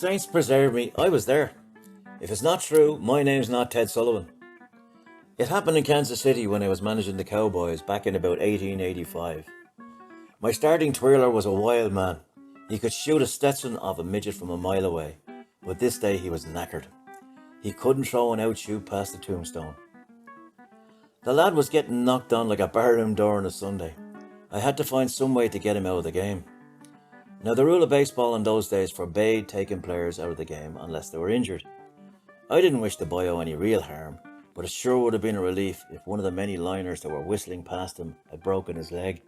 Saints preserve me, I was there. If it's not true, my name's not Ted Sullivan. It happened in Kansas City when I was managing the Cowboys back in about 1885. My starting twirler was a wild man. He could shoot a Stetson off a midget from a mile away, but this day he was knackered. He couldn't throw an outshoot past the tombstone. The lad was getting knocked on like a barroom door on a Sunday. I had to find some way to get him out of the game. Now, the rule of baseball in those days forbade taking players out of the game unless they were injured. I didn't wish the boyo any real harm, but it sure would have been a relief if one of the many liners that were whistling past him had broken his leg.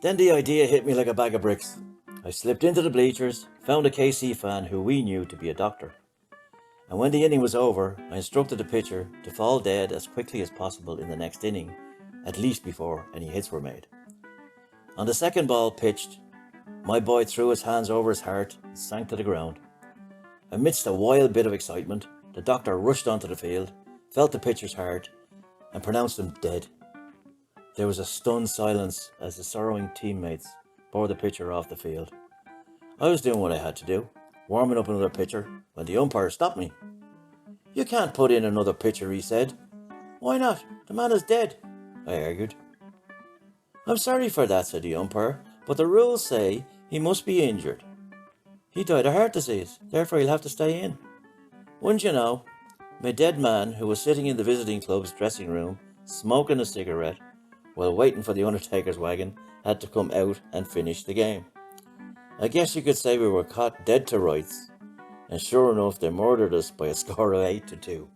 Then the idea hit me like a bag of bricks. I slipped into the bleachers, found a KC fan who we knew to be a doctor. And when the inning was over, I instructed the pitcher to fall dead as quickly as possible in the next inning, at least before any hits were made. On the second ball pitched, my boy threw his hands over his heart and sank to the ground. Amidst a wild bit of excitement, the doctor rushed onto the field, felt the pitcher's heart, and pronounced him dead. There was a stunned silence as the sorrowing teammates bore the pitcher off the field. I was doing what I had to do, warming up another pitcher, when the umpire stopped me. "You can't put in another pitcher," he said. "Why not? The man is dead," I argued. "I'm sorry for that," said the umpire, "but the rules say he must be injured. He died of heart disease, therefore he'll have to stay in." Wouldn't you know, my dead man, who was sitting in the visiting club's dressing room, smoking a cigarette, while waiting for the undertaker's wagon, had to come out and finish the game. I guess you could say we were caught dead to rights, and sure enough they murdered us by a score of 8-2.